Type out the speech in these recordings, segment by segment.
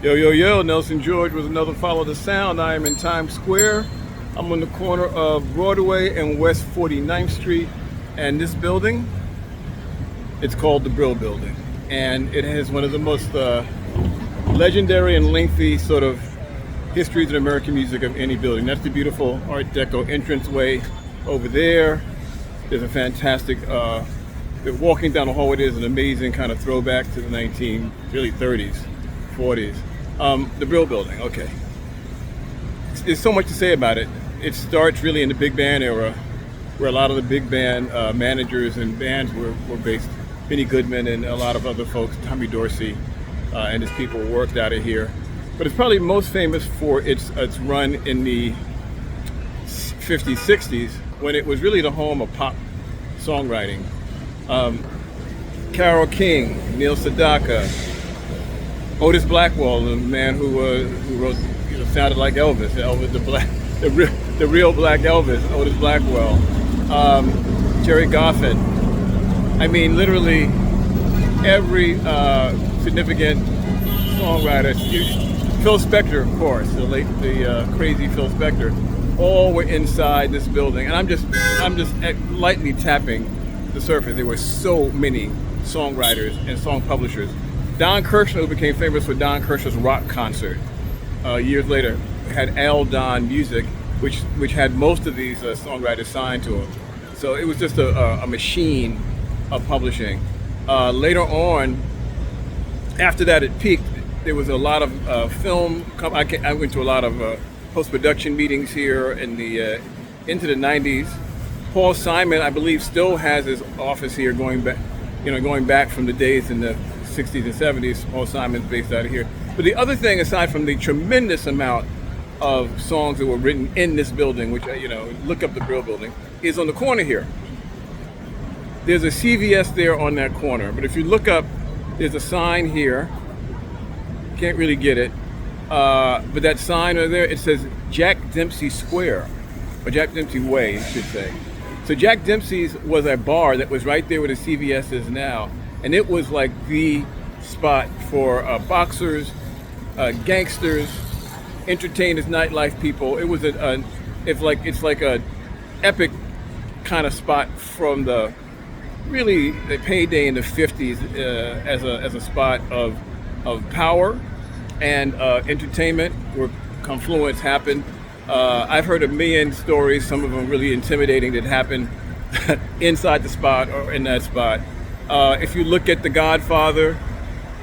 Yo, yo, yo, Nelson George with another Follow the Sound. I am in Times Square. I'm on the corner of Broadway and West 49th Street. And this building, it's called the Brill building. And it has one of the most legendary and lengthy sort of histories in American music of any building. That's the beautiful Art Deco entranceway over there. There's a fantastic, walking down the hallway, there's an amazing kind of throwback to the 30s. 40s. The Brill building, okay. There's so much to say about it. It starts really in the big band era, where a lot of the big band managers and bands were based. Benny Goodman and a lot of other folks, Tommy Dorsey and his people worked out of here. But it's probably most famous for its run in the 50s, 60s, when it was really the home of pop songwriting. Carole King, Neil Sedaka, Otis Blackwell, the man who wrote, sounded like Elvis, the real Black Elvis, Otis Blackwell, Jerry Goffin. I mean, literally every significant songwriter, Phil Spector, of course, the crazy Phil Spector, all were inside this building. And I'm just lightly tapping the surface. There were so many songwriters and song publishers. Don Kirshner, who became famous for Don Kirshner's rock concert, years later, had Al Don Music, which had most of these songwriters signed to him. So it was just a machine of publishing. Later on, after that it peaked, there was a lot of film. I went to a lot of post-production meetings here in the into the 90s. Paul Simon, I believe, still has his office here, going back from the days in the 60s and 70s. Paul Simon's based out of here. But the other thing, aside from the tremendous amount of songs that were written in this building, which, look up the Brill building, is on the corner here. There's a CVS there on that corner. But if you look up, there's a sign here. Can't really get it. But that sign over there, it says Jack Dempsey Square, or Jack Dempsey Way, I should say. So Jack Dempsey's was a bar that was right there where the CVS is now. And it was like the spot for boxers, gangsters, entertainers, nightlife people. It was it's like a epic kind of spot from the payday in the 50s as a spot of power and entertainment, where confluence happened. I've heard a million stories, some of them really intimidating, that happened inside the spot or in that spot. If you look at The Godfather,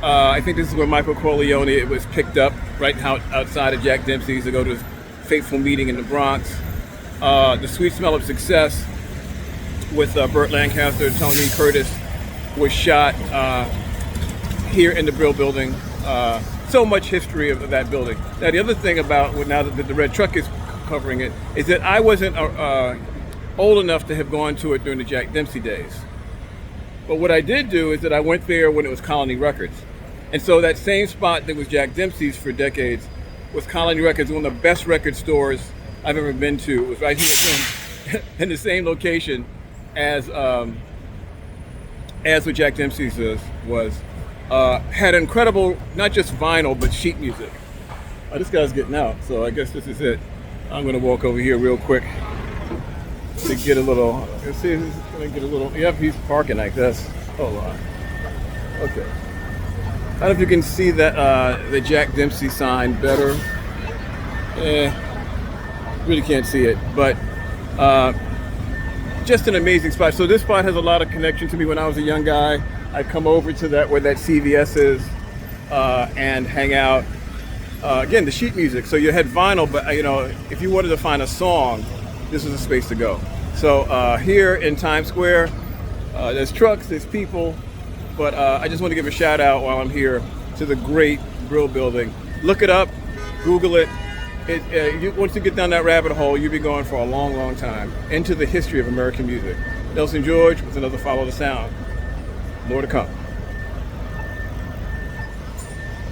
I think this is where Michael Corleone, it was picked up right outside of Jack Dempsey's to go to his fateful meeting in the Bronx. The Sweet Smell of Success with Burt Lancaster, Tony Curtis was shot here in the Brill building. So much history of that building. Now, the other thing about, now that the red truck is covering it, is that I wasn't old enough to have gone to it during the Jack Dempsey days. But what I did do is that I went there when it was Colony Records. And so that same spot that was Jack Dempsey's for decades was Colony Records, one of the best record stores I've ever been to. It was right here in the same location as what Jack Dempsey's was. Had incredible, not just vinyl, but sheet music. This guy's getting out, so I guess this is it. I'm gonna walk over here real quick to get a little, let's see if he's gonna get a little, yep, he's parking like this. Hold on. Okay. I don't know if you can see that the Jack Dempsey sign better. Really can't see it, but just an amazing spot. So this spot has a lot of connection to me. When I was a young guy, I'd come over to that, where that CVS is, and hang out. Again, the sheet music. So you had vinyl, but if you wanted to find a song, this is a space to go. So here in Times Square, there's trucks, there's people, but I just want to give a shout out while I'm here to the great Brill building. Look it up, Google it. Once you get down that rabbit hole, you'll be going for a long, long time into the history of American music. Nelson George with another Follow the Sound. More to come.